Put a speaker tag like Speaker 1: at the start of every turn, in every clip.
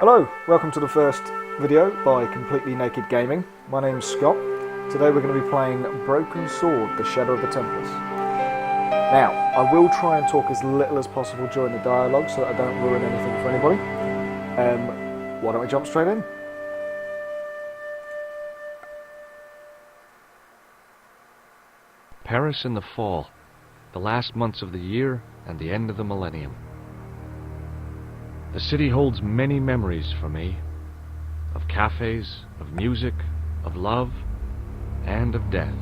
Speaker 1: Hello, welcome to the first video by Completely Naked Gaming. My name's Scott. Today we're going to be playing Broken Sword, The Shadow of the Templars. Now, I will try and talk as little as possible during the dialogue so that I don't ruin anything for anybody. Why don't we jump straight in?
Speaker 2: Paris in the fall, the last months of the year and the end of the millennium. The city holds many memories for me, of cafes, of music, of love, and of death.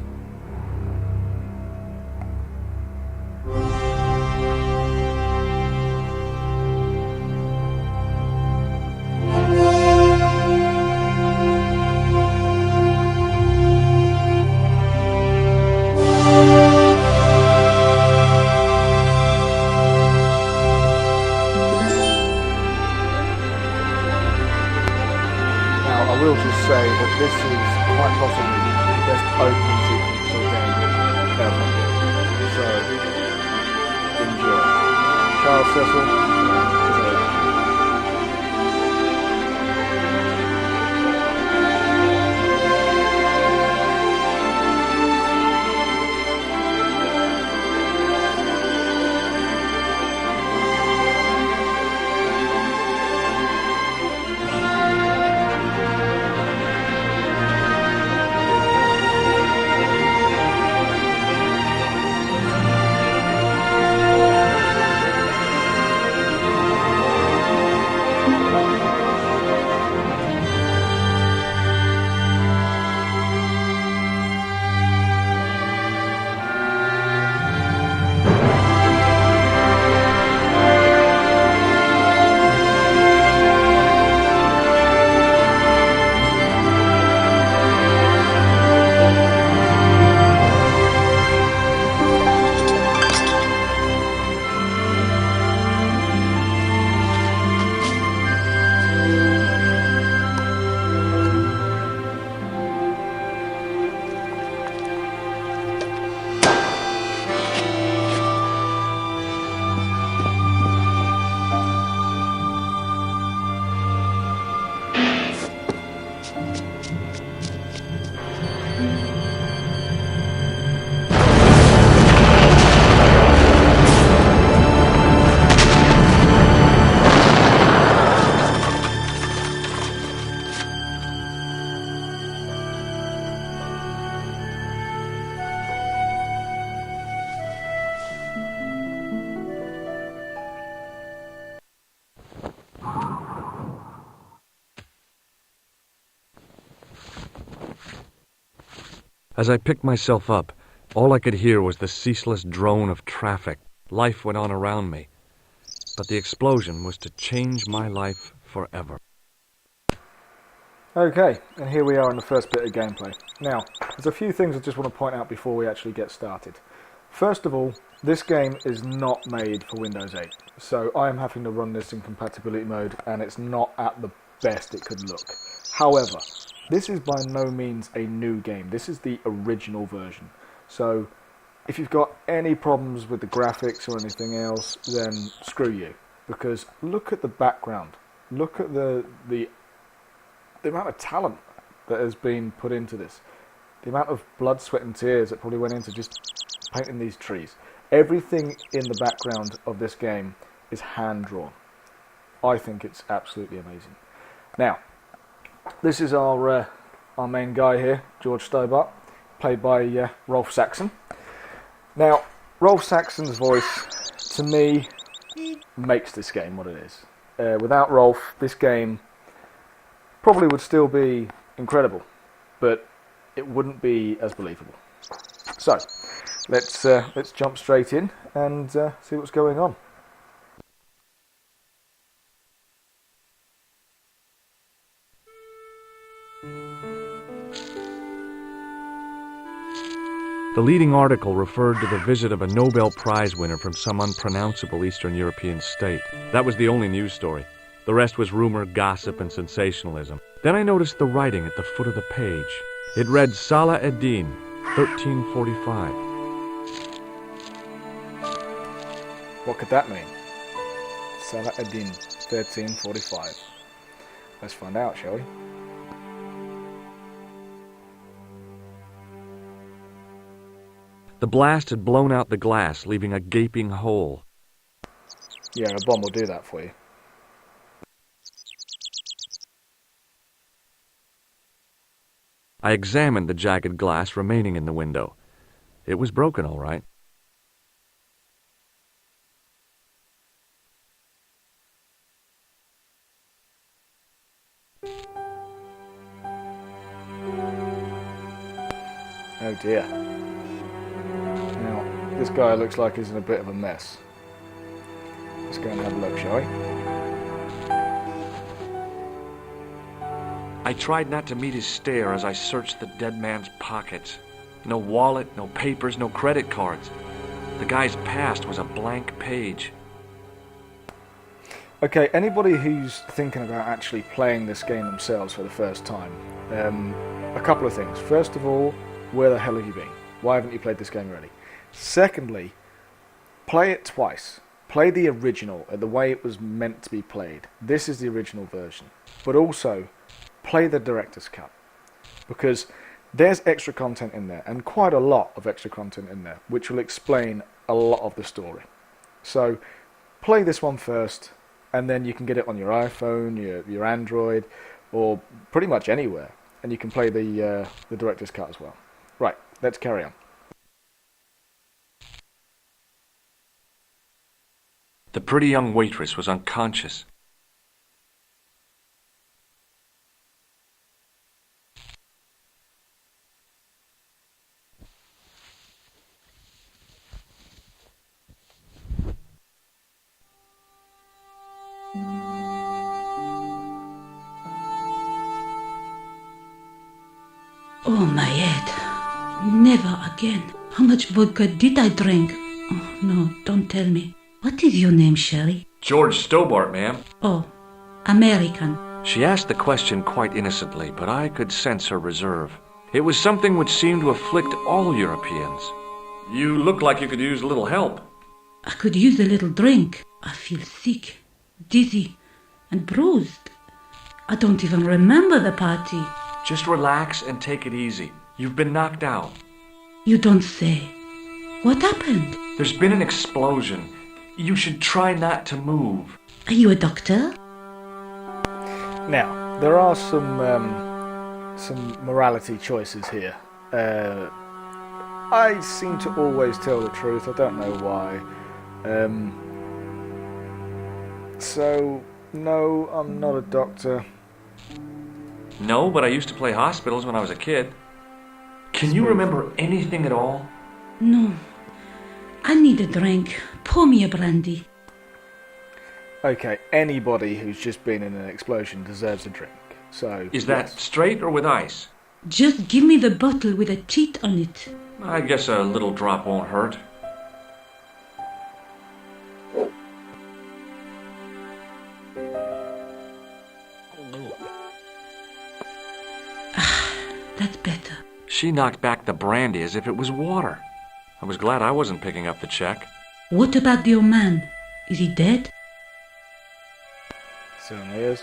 Speaker 1: I will just say that this is quite possibly the best opening sequence to a game ever. So, enjoy. Charles Cecil.
Speaker 2: As I picked myself up, all I could hear was the ceaseless drone of traffic. Life went on around me, but the explosion was to change my life forever.
Speaker 1: Okay, and here we are in the first bit of gameplay. Now, there's a few things I just want to point out before we actually get started. First of all, this game is not made for Windows 8, so I am having to run this in compatibility mode, and it's not at the best it could look. However, this is by no means a new game. This is the original version. So, if you've got any problems with the graphics or anything else, then screw you. Because look at the background. Look at the amount of talent that has been put into this. The amount of blood, sweat and tears that probably went into just painting these trees. Everything in the background of this game is hand-drawn. I think it's absolutely amazing. Now, this is our main guy here, George Stobart, played by Rolf Saxon. Now, Rolf Saxon's voice, to me, makes this game what it is. Without Rolf, this game probably would still be incredible, but it wouldn't be as believable. So, let's jump straight in and see what's going on.
Speaker 2: The leading article referred to the visit of a Nobel Prize winner from some unpronounceable Eastern European state. That was the only news story. The rest was rumor, gossip, and sensationalism. Then I noticed the writing at the foot of the page. It read Salah ad-Din, 1345.
Speaker 1: What could that mean? Salah ad-Din, 1345. Let's find out, shall we?
Speaker 2: The blast had blown out the glass, leaving a gaping hole.
Speaker 1: Yeah, a bomb will do that for you.
Speaker 2: I examined the jagged glass remaining in the window. It was broken, all right.
Speaker 1: Oh dear. Now, this guy looks like he's in a bit of a mess. Let's go and have a look, shall we?
Speaker 2: I tried not to meet his stare as I searched the dead man's pockets. No wallet, no papers, no credit cards. The guy's past was a blank page.
Speaker 1: Okay, anybody who's thinking about actually playing this game themselves for the first time, a couple of things. First of all, where the hell have you been? Why haven't you played this game already? Secondly, play it twice. Play the original the way it was meant to be played. This is the original version. But also, play the director's cut. Because there's extra content in there, and quite a lot of extra content in there, which will explain a lot of the story. So, play this one first, and then you can get it on your iPhone, your Android, or pretty much anywhere. And you can play the director's cut as well. Right, let's carry on.
Speaker 2: The pretty young waitress was unconscious.
Speaker 3: Oh, my head. Never again. How much vodka did I drink? Oh, no, don't tell me. What is your name, Sherry?
Speaker 2: George Stobart, ma'am.
Speaker 3: Oh, American.
Speaker 2: She asked the question quite innocently, but I could sense her reserve. It was something which seemed to afflict all Europeans. You look like you could use a little help.
Speaker 3: I could use a little drink. I feel sick, dizzy, and bruised. I don't even remember the party.
Speaker 2: Just relax and take it easy. You've been knocked out.
Speaker 3: You don't say. What happened?
Speaker 2: There's been an explosion. You should try not to move.
Speaker 3: Are you a doctor?
Speaker 1: Now, there are some morality choices here. I seem to always tell the truth. I don't know why. So, no, I'm not a doctor.
Speaker 2: No, but I used to play hospitals when I was a kid. Can you remember anything at all?
Speaker 3: No. I need a drink. Pour me a brandy.
Speaker 1: Okay, anybody who's just been in an explosion deserves a drink. So,
Speaker 2: Is that
Speaker 1: yes.
Speaker 2: straight or with ice?
Speaker 3: Just give me the bottle with a teat on it.
Speaker 2: I guess a little drop won't hurt.
Speaker 3: That's better.
Speaker 2: She knocked back the brandy as if it was water. I was glad I wasn't picking up the check.
Speaker 3: What about the old man? Is he dead?
Speaker 1: Certainly is.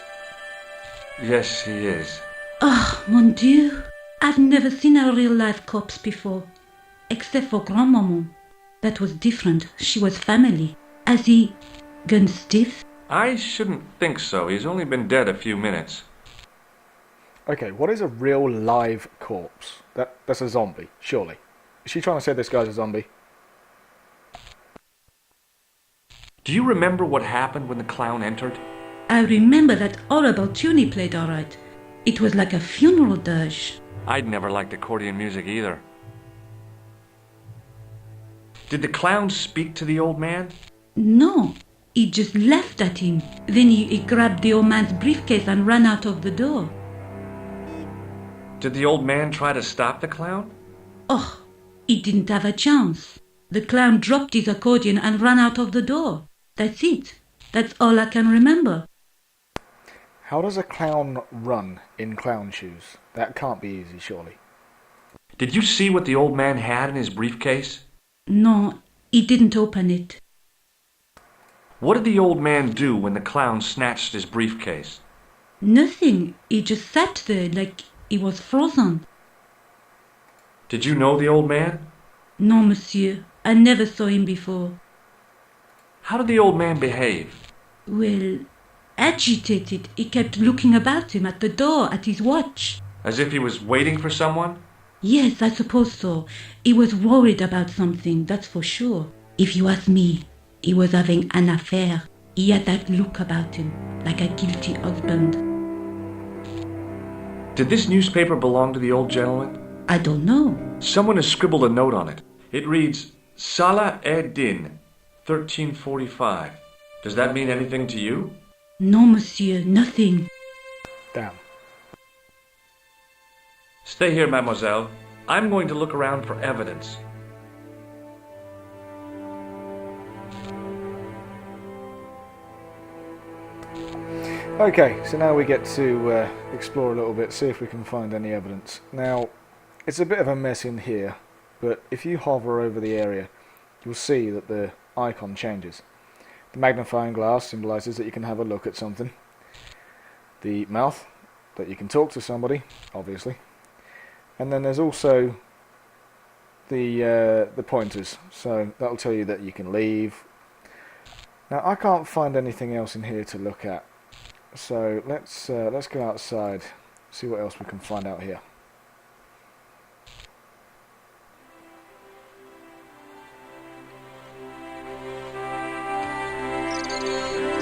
Speaker 2: Yes, he is.
Speaker 3: Oh, mon Dieu. I've never seen a real-life corpse before. Except for Grandmaman. That was different. She was family. Has he gone stiff?
Speaker 2: I shouldn't think so. He's only been dead a few minutes.
Speaker 1: Okay, what is a real live corpse? That's a zombie, surely. Is she trying to say this guy's a zombie?
Speaker 2: Do you remember what happened when the clown entered?
Speaker 3: I remember that horrible tune he played all right. It was like a funeral dirge.
Speaker 2: I'd never liked accordion music either. Did the clown speak to the old man?
Speaker 3: No, he just laughed at him. Then he grabbed the old man's briefcase and ran out of the door.
Speaker 2: Did the old man try to stop the clown?
Speaker 3: Oh, he didn't have a chance. The clown dropped his accordion and ran out of the door. That's it. That's all I can remember.
Speaker 1: How does a clown run in clown shoes? That can't be easy, surely.
Speaker 2: Did you see what the old man had in his briefcase?
Speaker 3: No, he didn't open it.
Speaker 2: What did the old man do when the clown snatched his briefcase?
Speaker 3: Nothing. He just sat there like he was frozen.
Speaker 2: Did you know the old man?
Speaker 3: No, monsieur. I never saw him before.
Speaker 2: How did the old man behave?
Speaker 3: Well, agitated. He kept looking about him at the door, at his watch.
Speaker 2: As if he was waiting for someone?
Speaker 3: Yes, I suppose so. He was worried about something, that's for sure. If you ask me, he was having an affair. He had that look about him, like a guilty husband.
Speaker 2: Did this newspaper belong to the old gentleman?
Speaker 3: I don't know.
Speaker 2: Someone has scribbled a note on it. It reads, Salah Ed-Din, 1345. Does that mean anything to you?
Speaker 3: No, monsieur, nothing.
Speaker 1: Damn.
Speaker 2: Stay here, mademoiselle. I'm going to look around for evidence.
Speaker 1: Okay, so now we get to explore a little bit, see if we can find any evidence. Now, it's a bit of a mess in here, but if you hover over the area, you'll see that the icon changes. The magnifying glass symbolises that you can have a look at something. The mouth, that you can talk to somebody, obviously. And then there's also the pointers, so that'll tell you that you can leave. Now, I can't find anything else in here to look at. So let's go outside, see what else we can find out here.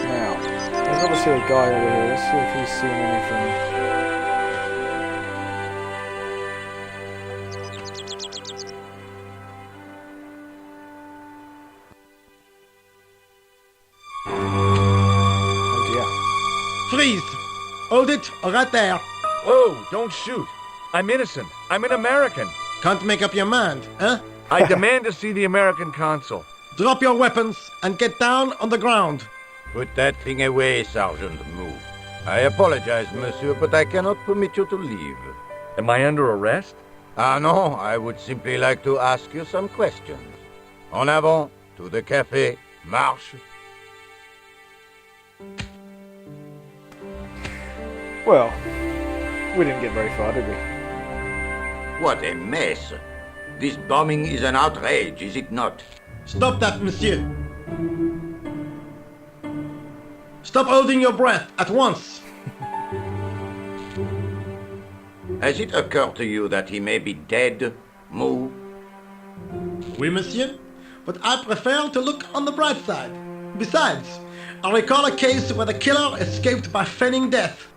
Speaker 1: Now, there's obviously a guy over here. Let's see if he's seen anything. Oh dear.
Speaker 4: Freeze! Hold it, right there.
Speaker 2: Whoa, don't shoot. I'm innocent. I'm an American.
Speaker 4: Can't make up your mind, huh?
Speaker 2: I demand to see the American consul.
Speaker 4: Drop your weapons and get down on the ground.
Speaker 5: Put that thing away, Sergeant. Move. I apologize, monsieur, but I cannot permit you to leave.
Speaker 2: Am I under arrest?
Speaker 5: Ah, no, I would simply like to ask you some questions. En avant, to the café, marche.
Speaker 1: Well, we didn't get very far, did we?
Speaker 5: What a mess. This bombing is an outrage, is it not?
Speaker 4: Stop that, monsieur. Stop holding your breath at once.
Speaker 5: Has it occurred to you that he may be dead, Mou?
Speaker 4: Oui, monsieur, but I prefer to look on the bright side. Besides, I recall a case where the killer escaped by feigning death.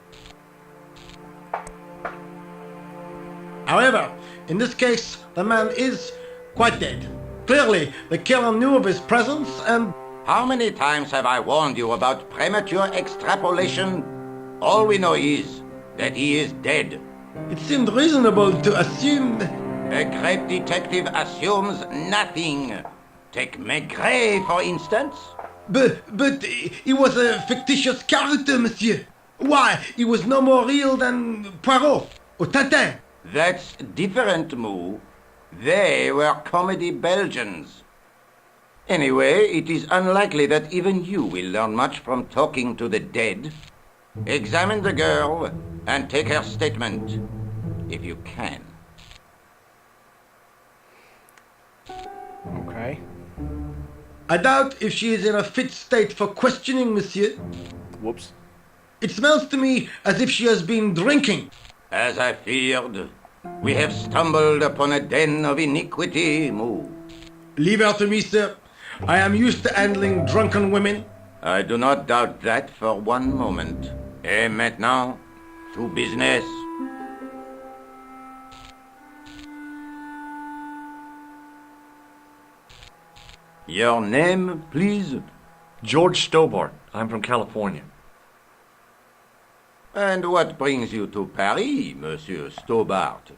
Speaker 4: However, in this case, the man is quite dead. Clearly, the killer knew of his presence and...
Speaker 5: How many times have I warned you about premature extrapolation? All we know is that he is dead.
Speaker 4: It seemed reasonable to assume...
Speaker 5: A great detective assumes nothing. Take Maigret, for instance.
Speaker 4: But he was a fictitious character, monsieur. Why, he was no more real than Poirot or Tintin.
Speaker 5: That's different, Mou. They were comedy Belgians. Anyway, it is unlikely that even you will learn much from talking to the dead. Examine the girl and take her statement, if you can.
Speaker 1: Okay.
Speaker 4: I doubt if she is in a fit state for questioning, monsieur.
Speaker 1: Whoops.
Speaker 4: It smells to me as if she has been drinking.
Speaker 5: As I feared, we have stumbled upon a den of iniquity, Mou.
Speaker 4: Leave her to me, sir. I am used to handling drunken women.
Speaker 5: I do not doubt that for one moment. Et maintenant, to business. Your name, please?
Speaker 2: George Stobart. I'm from California.
Speaker 5: And what brings you to Paris, Monsieur Stobart?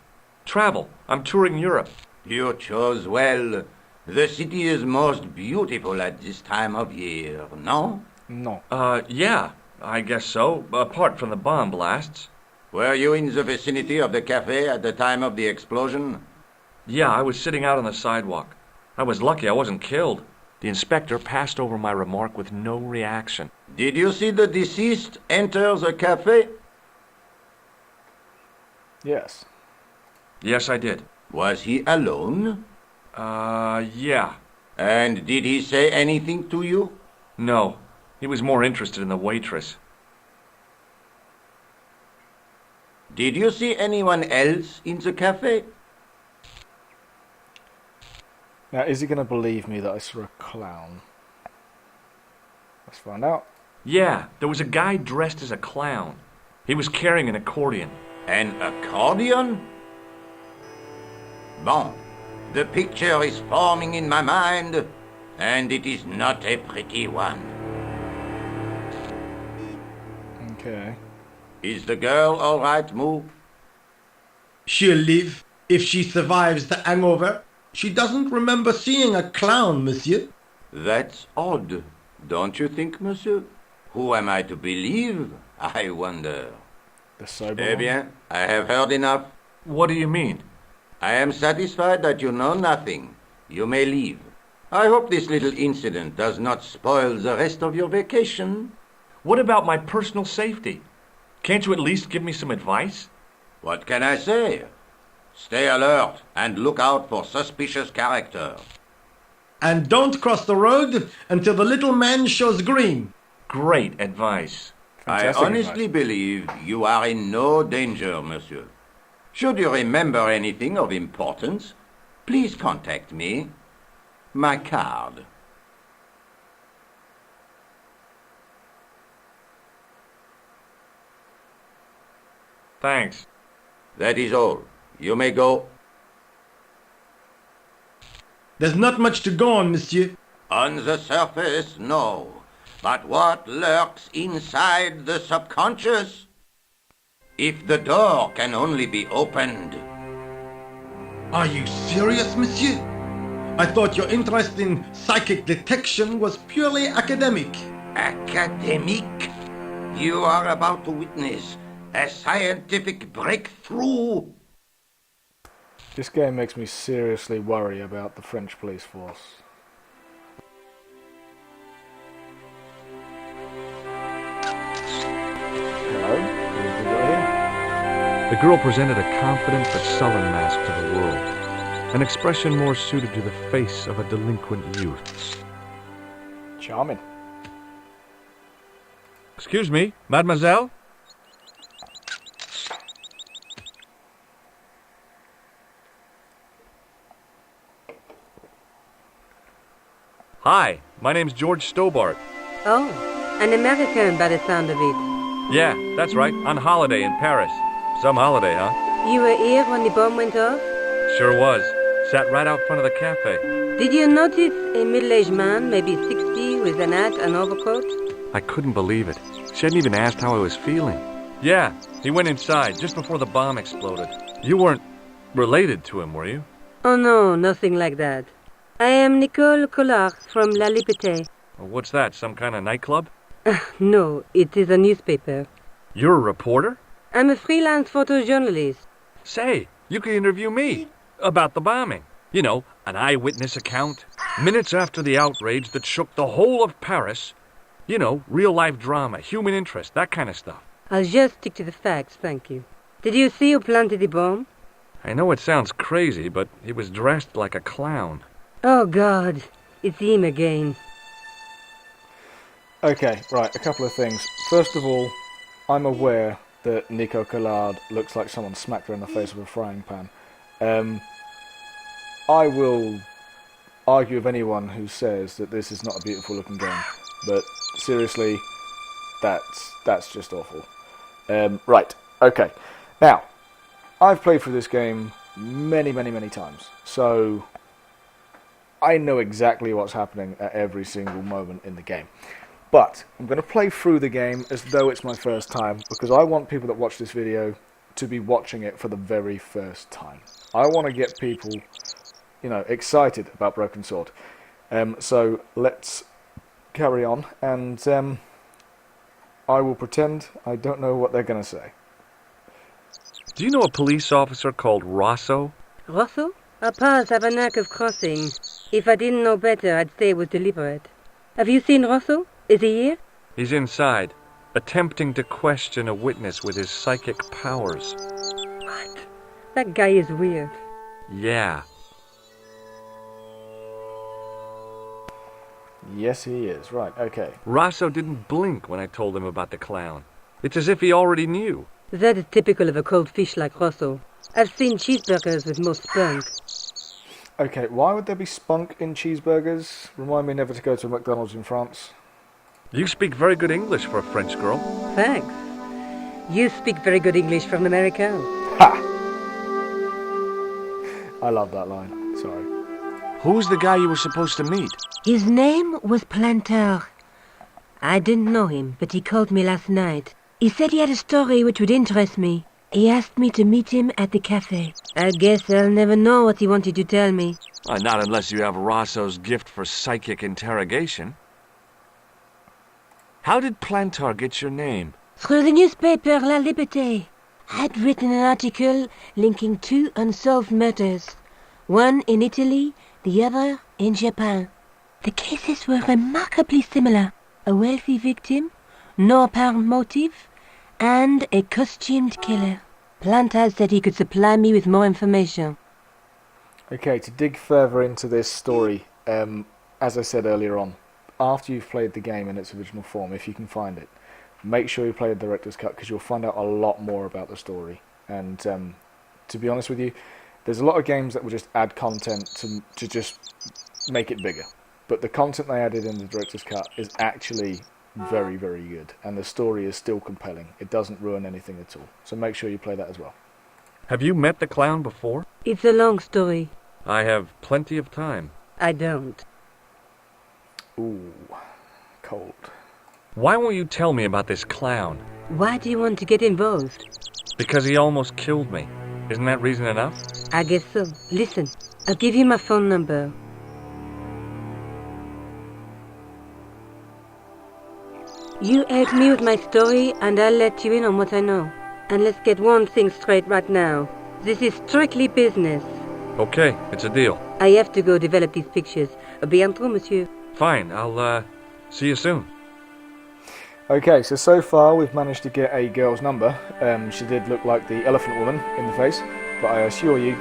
Speaker 2: Travel. I'm touring Europe.
Speaker 5: You chose well. The city is most beautiful at this time of year, no?
Speaker 1: No.
Speaker 2: Yeah, I guess so, apart from the bomb blasts.
Speaker 5: Were you in the vicinity of the cafe at the time of the explosion?
Speaker 2: Yeah, I was sitting out on the sidewalk. I was lucky I wasn't killed. The inspector passed over my remark with no reaction.
Speaker 5: Did you see the deceased enter the cafe?
Speaker 1: Yes.
Speaker 2: Yes, I did.
Speaker 5: Was he alone?
Speaker 2: Yeah.
Speaker 5: And did he say anything to you?
Speaker 2: No. He was more interested in the waitress.
Speaker 5: Did you see anyone else in the cafe?
Speaker 1: Now, is he going to believe me that I saw a clown? Let's find out.
Speaker 2: Yeah, there was a guy dressed as a clown. He was carrying an accordion.
Speaker 5: An accordion? Bon, the picture is forming in my mind, and it is not a pretty one.
Speaker 1: Okay.
Speaker 5: Is the girl all right, Moo?
Speaker 4: She'll live if she survives the hangover. She doesn't remember seeing a clown, monsieur.
Speaker 5: That's odd, don't you think, monsieur? Who am I to believe, I wonder?
Speaker 1: The sober
Speaker 5: Eh
Speaker 1: one?
Speaker 5: bien, I have heard enough.
Speaker 2: What do you mean?
Speaker 5: I am satisfied that you know nothing. You may leave. I hope this little incident does not spoil the rest of your vacation.
Speaker 2: What about my personal safety? Can't you at least give me some advice?
Speaker 5: What can I say? Stay alert and look out for suspicious characters.
Speaker 4: And don't cross the road until the little man shows green.
Speaker 2: Great advice.
Speaker 1: Fantastic
Speaker 5: I honestly
Speaker 1: advice.
Speaker 5: believe you are in no danger, monsieur. Should you remember anything of importance, please contact me. My card.
Speaker 2: Thanks.
Speaker 5: That is all. You may go.
Speaker 4: There's not much to go on, monsieur.
Speaker 5: On the surface, no. But what lurks inside the subconscious? If the door can only be opened.
Speaker 4: Are you serious, monsieur? I thought your interest in psychic detection was purely academic.
Speaker 5: Academic? You are about to witness a scientific breakthrough.
Speaker 1: This game makes me seriously worry about the French police force. Hello? Who have we got here?
Speaker 2: The girl presented a confident but sullen mask to the world, an expression more suited to the face of a delinquent youth.
Speaker 1: Charming.
Speaker 2: Excuse me, mademoiselle? Hi, my name's George Stobart.
Speaker 6: Oh, an American by the sound of it.
Speaker 2: Yeah, that's right, on holiday in Paris. Some holiday, huh?
Speaker 6: You were here when the bomb went off?
Speaker 2: Sure was. Sat right out front of the cafe.
Speaker 6: Did you notice a middle-aged man, maybe 60, with an hat and overcoat?
Speaker 2: I couldn't believe it. She hadn't even asked how I was feeling. Yeah, he went inside just before the bomb exploded. You weren't related to him, were you?
Speaker 6: Oh no, nothing like that. I am Nicole Collard from La Liberté.
Speaker 2: Well, what's that, some kind of nightclub?
Speaker 6: No, it is a newspaper.
Speaker 2: You're a reporter?
Speaker 6: I'm a freelance photojournalist.
Speaker 2: Say, you could interview me about the bombing. You know, an eyewitness account. Minutes after the outrage that shook the whole of Paris. You know, real-life drama, human interest, that kind of stuff.
Speaker 6: I'll just stick to the facts, thank you. Did you see who planted the bomb?
Speaker 2: I know it sounds crazy, but he was dressed like a clown.
Speaker 6: Oh God, it's him again.
Speaker 1: Okay, right, a couple of things. First of all, I'm aware that Nico Collard looks like someone smacked her in the face with a frying pan. I will argue with anyone who says that this is not a beautiful looking game, but seriously, that's just awful. Right, okay. Now, I've played through this game many times, so I know exactly what's happening at every single moment in the game. But I'm going to play through the game as though it's my first time, because I want people that watch this video to be watching it for the very first time. I want to get people, you know, excited about Broken Sword. So let's carry on, and I will pretend I don't know what they're going to say.
Speaker 2: Do you know a police officer called Rosso?
Speaker 6: Rosso? Our paths have a knack of crossing. If I didn't know better, I'd say it was deliberate. Have you seen Rosso? Is he here?
Speaker 2: He's inside, attempting to question a witness with his psychic powers.
Speaker 6: What? That guy is weird.
Speaker 2: Yeah.
Speaker 1: Yes, he is. Right, okay.
Speaker 2: Rosso didn't blink when I told him about the clown. It's as if he already knew.
Speaker 6: That is typical of a cold fish like Rosso. I've seen cheeseburgers with more spunk.
Speaker 1: Okay, why would there be spunk in cheeseburgers? Remind me never to go to a McDonald's in France.
Speaker 2: You speak very good English for a French girl.
Speaker 6: Thanks. You speak very good English from America.
Speaker 1: Ha! I love that line. Sorry.
Speaker 2: Who's the guy you were supposed to meet?
Speaker 6: His name was Planter. I didn't know him, but he called me last night. He said he had a story which would interest me. He asked me to meet him at the cafe. I guess I'll never know what he wanted to tell me.
Speaker 2: Not unless you have Rosso's gift for psychic interrogation. How did Plantar get your name?
Speaker 6: Through the newspaper La Liberté. I'd written an article linking 2 unsolved murders. One in Italy, the other in Japan. The cases were remarkably similar. A wealthy victim, no apparent motive, and a costumed killer. Planter said he could supply me with more information.
Speaker 1: Okay, to dig further into this story, as I said earlier on, after you've played the game in its original form, if you can find it, make sure you play the director's cut because you'll find out a lot more about the story. And to be honest with you, there's a lot of games that will just add content to just make it bigger. But the content they added in the director's cut is actually very, very good. And the story is still compelling. It doesn't ruin anything at all. So make sure you play that as well.
Speaker 2: Have you met the clown before?
Speaker 6: It's a long story.
Speaker 2: I have plenty of time.
Speaker 6: I don't.
Speaker 1: Ooh, cold.
Speaker 2: Why won't you tell me about this clown?
Speaker 6: Why do you want to get involved?
Speaker 2: Because he almost killed me. Isn't that reason enough?
Speaker 6: I guess so. Listen, I'll give you my phone number. You help me with my story and I'll let you in on what I know. And let's get one thing straight right now. This is strictly business.
Speaker 2: Okay, it's a deal.
Speaker 6: I have to go develop these pictures. À bientôt, monsieur.
Speaker 2: Fine, I'll see you soon.
Speaker 1: Okay, so far we've managed to get a girl's number. She did look like the elephant woman in the face, but I assure you,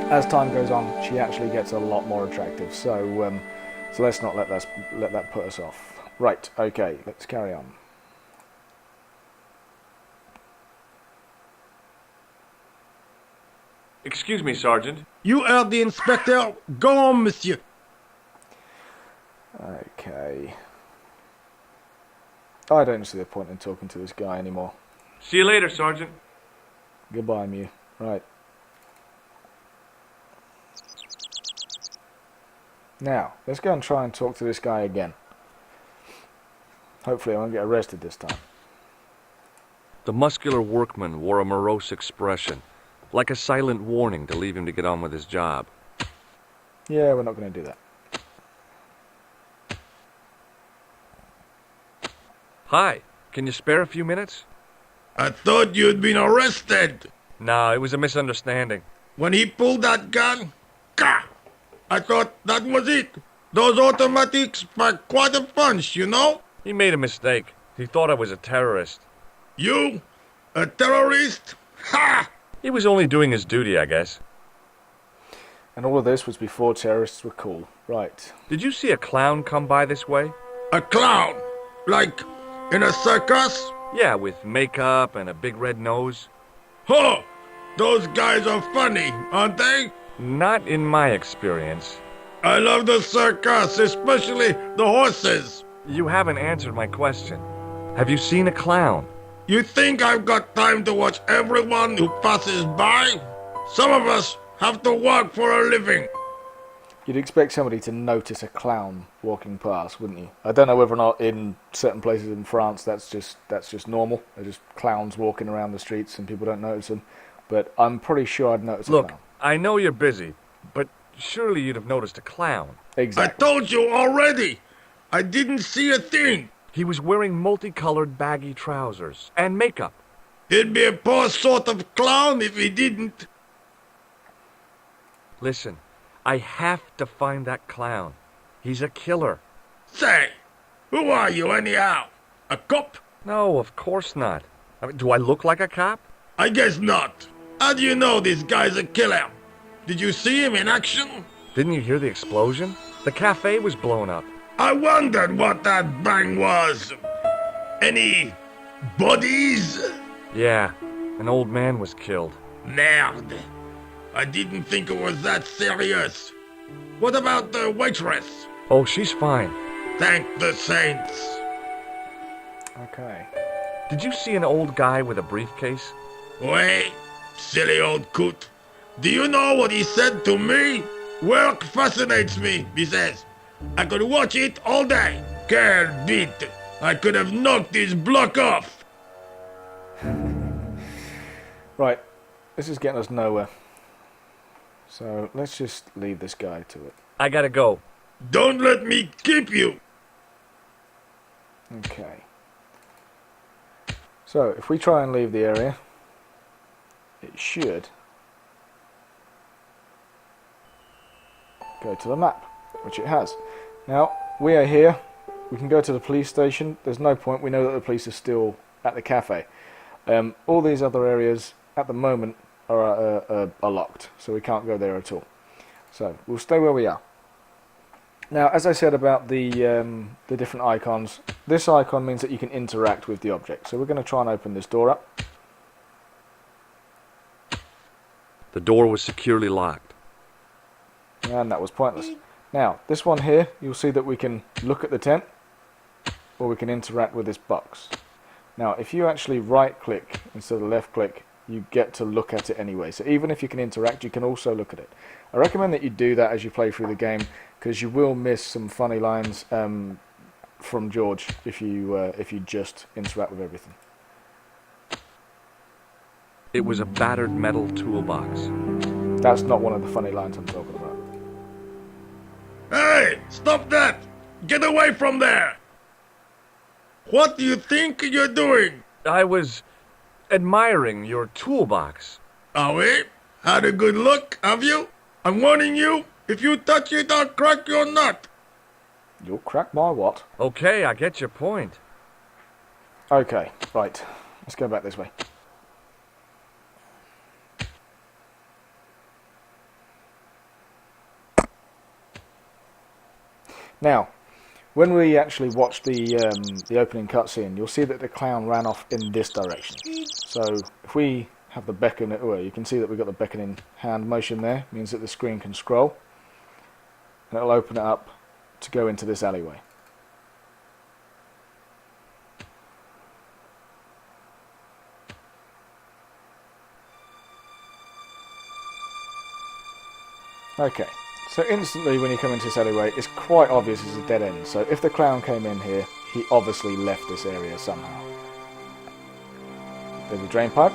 Speaker 1: as time goes on, she actually gets a lot more attractive. So let's not let that put us off. Right, okay, let's carry on.
Speaker 2: Excuse me, Sergeant.
Speaker 4: You heard the inspector. Go on, monsieur.
Speaker 1: Okay. I don't see the point in talking to this guy anymore.
Speaker 2: See you later, Sergeant.
Speaker 1: Goodbye, Mew. Right. Now, let's go and try and talk to this guy again. Hopefully I won't get arrested this time.
Speaker 2: The muscular workman wore a morose expression, like a silent warning to leave him to get on with his job.
Speaker 1: Yeah, we're not going to do that.
Speaker 2: Hi, can you spare a few minutes?
Speaker 4: I thought you'd been arrested.
Speaker 2: No, it was a misunderstanding.
Speaker 4: When he pulled that gun, gah! I thought that was it. Those automatics pack quite a punch, you know?
Speaker 2: He made a mistake. He thought I was a terrorist.
Speaker 4: You? A terrorist? Ha!
Speaker 2: He was only doing his duty, I guess.
Speaker 1: And all of this was before terrorists were cool. Right.
Speaker 2: Did you see a clown come by this way?
Speaker 4: A clown? Like in a circus?
Speaker 2: Yeah, with makeup and a big red nose.
Speaker 4: Huh! Those guys are funny, aren't they?
Speaker 2: Not in my experience.
Speaker 4: I love the circus, especially the horses.
Speaker 2: You haven't answered my question. Have you seen a clown?
Speaker 4: You think I've got time to watch everyone who passes by? Some of us have to work for a living.
Speaker 1: You'd expect somebody to notice a clown walking past, wouldn't you? I don't know whether or not in certain places in France that's just normal. They're just clowns walking around the streets and people don't notice them. But I'm pretty sure I'd notice a clown.
Speaker 2: Look, I know you're busy, but surely you'd have noticed a clown.
Speaker 1: Exactly.
Speaker 4: I told you already. I didn't see a thing.
Speaker 2: He was wearing multicolored baggy trousers and makeup.
Speaker 4: He'd be a poor sort of clown if he didn't.
Speaker 2: Listen, I have to find that clown. He's a killer.
Speaker 4: Say, who are you anyhow? A cop?
Speaker 2: No, of course not. I mean, do I look like a cop?
Speaker 4: I guess not.
Speaker 7: How do you know this guy's a killer? Did you see him in action?
Speaker 2: Didn't you hear the explosion? The cafe was blown up.
Speaker 7: I wondered what that bang was. Any bodies?
Speaker 2: Yeah, an old man was killed.
Speaker 7: Merde. I didn't think it was that serious. What about the waitress?
Speaker 2: Oh, she's fine.
Speaker 7: Thank the saints.
Speaker 1: Okay.
Speaker 2: Did you see an old guy with a briefcase?
Speaker 7: Wait, silly old coot. Do you know what he said to me? Work fascinates me, he says. I could watch it all day. Quel bit. I could have knocked his block off.
Speaker 1: Right, this is getting us nowhere. So let's just leave this guy to it.
Speaker 2: I gotta go.
Speaker 7: Don't let me keep you.
Speaker 1: Okay. So if we try and leave the area, it should go to the map, which it has. Now, we are here. We can go to the police station. There's no point. We know that the police are still at the cafe. All these other areas at the moment are locked, so we can't go there at all. So we'll stay where we are. Now, as I said about the different icons, this icon means that you can interact with the object. So we're going to try and open this door up.
Speaker 2: The door was securely locked.
Speaker 1: And that was pointless. Now, this one here, you'll see that we can look at the tent, or we can interact with this box. Now, if you actually right-click instead of left-click, you get to look at it anyway. So even if you can interact, you can also look at it. I recommend that you do that as you play through the game, because you will miss some funny lines from George if you just interact with everything.
Speaker 2: It was a battered metal toolbox.
Speaker 1: That's not one of the funny lines I'm talking about.
Speaker 7: Hey, stop that! Get away from there! What do you think you're doing?
Speaker 2: I was admiring your toolbox.
Speaker 7: Oh, eh? Had a good look, have you? I'm warning you, if you touch it, I'll crack your nut.
Speaker 1: You'll crack my what?
Speaker 2: Okay, I get your point.
Speaker 1: Okay, right. Let's go back this way. Now, when we actually watch the opening cutscene, you'll see that the clown ran off in this direction. So if we have the beckon, well, you can see that we've got the beckoning hand motion there. Means that the screen can scroll, and it'll open it up to go into this alleyway. Okay. So instantly when you come into this alleyway, it's quite obvious it's a dead end. So if the clown came in here, he obviously left this area somehow. There's a drain pipe.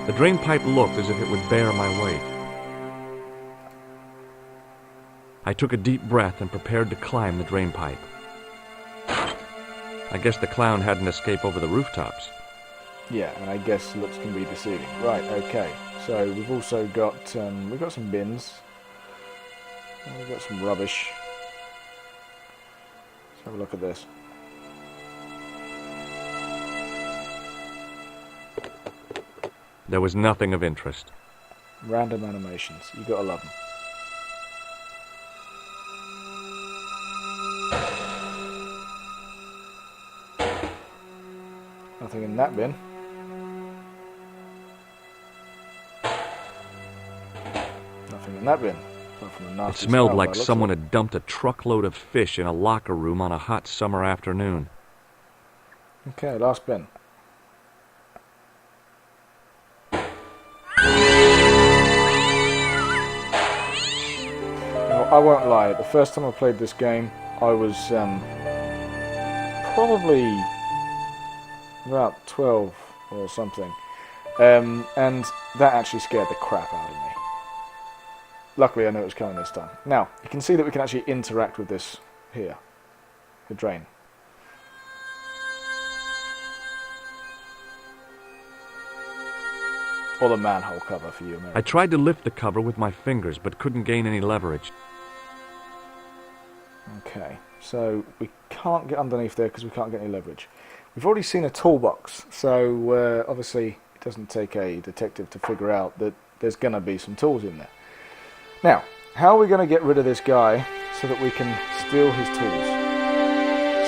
Speaker 2: The drain pipe looked as if it would bear my weight. I took a deep breath and prepared to climb the drain pipe. I guess the clown had an escape over the rooftops.
Speaker 1: Yeah, and I guess looks can be deceiving. Right, okay. So we've also got we've got some bins. We've got some rubbish. Let's have a look at this.
Speaker 2: There was nothing of interest.
Speaker 1: Random animations. You gotta love them. Nothing in that bin. Nothing in that bin.
Speaker 2: It smelled like someone had dumped a truckload of fish in a locker room on a hot summer afternoon.
Speaker 1: Okay, last bin. Now, I won't lie, the first time I played this game, I was probably about 12 or something. And that actually scared the crap out of me. Luckily I knew it was coming this time. Now, you can see that we can actually interact with this here. The drain. Or the manhole cover for you Americans.
Speaker 2: I tried to lift the cover with my fingers, but couldn't gain any leverage.
Speaker 1: Okay, so we can't get underneath there because we can't get any leverage. We've already seen a toolbox, so obviously it doesn't take a detective to figure out that there's going to be some tools in there. Now, how are we going to get rid of this guy so that we can steal his tools?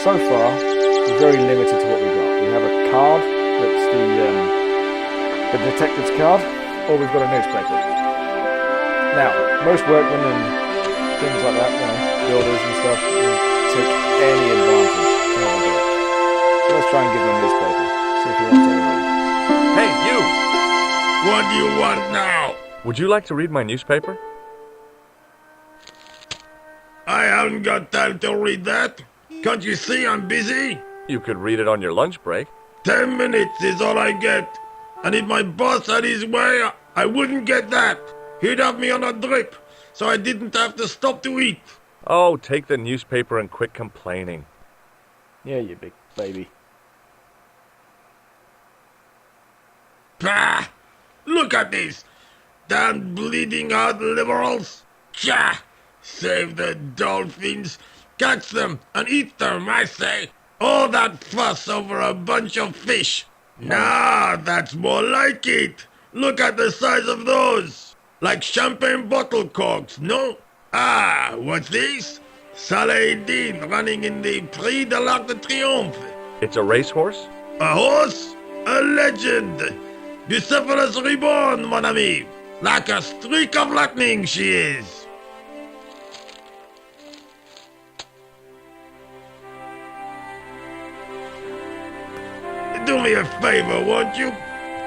Speaker 1: So far, we're very limited to what we've got. We have a card that's the detective's card, or we've got a newspaper. Now, most workmen and things like that, builders and stuff, will take any advantage to how they do it. So let's try and give them a newspaper, see if he wants to read.
Speaker 2: Hey, you!
Speaker 7: What do you want now?
Speaker 2: Would you like to read my newspaper?
Speaker 7: I haven't got time to read that. Can't you see I'm busy?
Speaker 2: You could read it on your lunch break.
Speaker 7: 10 minutes is all I get. And if my boss had his way, I wouldn't get that. He'd have me on a drip, so I didn't have to stop to eat.
Speaker 2: Oh, take the newspaper and quit complaining.
Speaker 1: Yeah, you big baby.
Speaker 7: Pah! Look at this. Damn bleeding heart liberals. Tcha! Save the dolphins. Catch them and eat them, I say. All that fuss over a bunch of fish. Nah, that's more like it. Look at the size of those. Like champagne bottle corks, no? Ah, what's this? Saladin running in the Prix de l'Arc de Triomphe.
Speaker 2: It's a racehorse?
Speaker 7: A horse? A legend. Bucephalus reborn, mon ami. Like a streak of lightning she is. Do me a favor, won't you?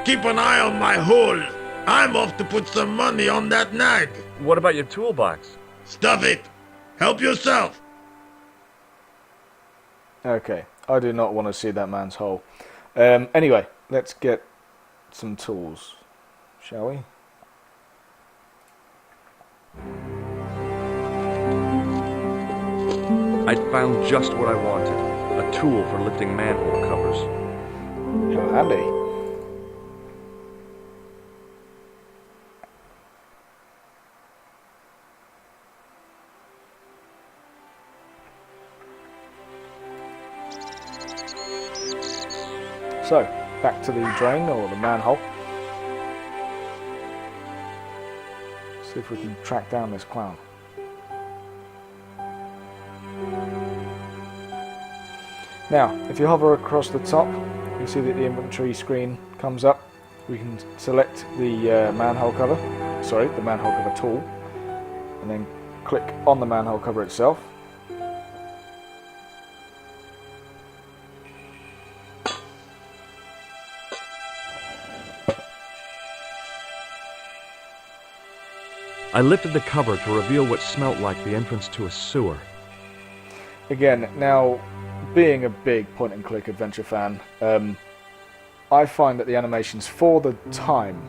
Speaker 7: Keep an eye on my hole. I'm off to put some money on that nag.
Speaker 2: What about your toolbox?
Speaker 7: Stuff it. Help yourself.
Speaker 1: Okay, I do not want to see that man's hole. Anyway, let's get some tools, shall we?
Speaker 2: I'd found just what I wanted. A tool for lifting manhole covers.
Speaker 1: How handy. So, back to the drain or the manhole. See if we can track down this clown. Now, if you hover across the top, you see that the inventory screen comes up. We can select the manhole cover, the manhole cover tool, and then click on the manhole cover itself.
Speaker 2: I lifted the cover to reveal what smelt like the entrance to a sewer.
Speaker 1: Again, now, being a big point-and-click adventure fan, I find that the animations for the time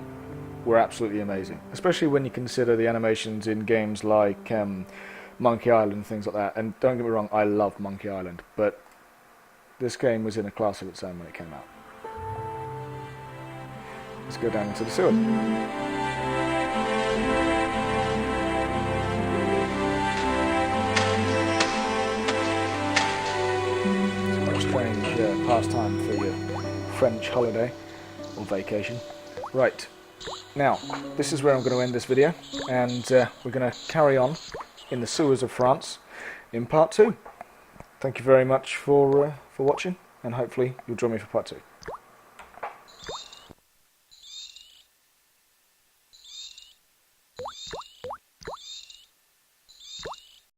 Speaker 1: were absolutely amazing, especially when you consider the animations in games like Monkey Island and things like that. And don't get me wrong, I love Monkey Island, but this game was in a class of its own when it came out. Let's go down into the sewer. Strange pastime for your French holiday or vacation. Right, now this is where I'm going to end this video, and we're going to carry on in the sewers of France in part 2. Thank you very much for watching, and hopefully you'll join me for part 2.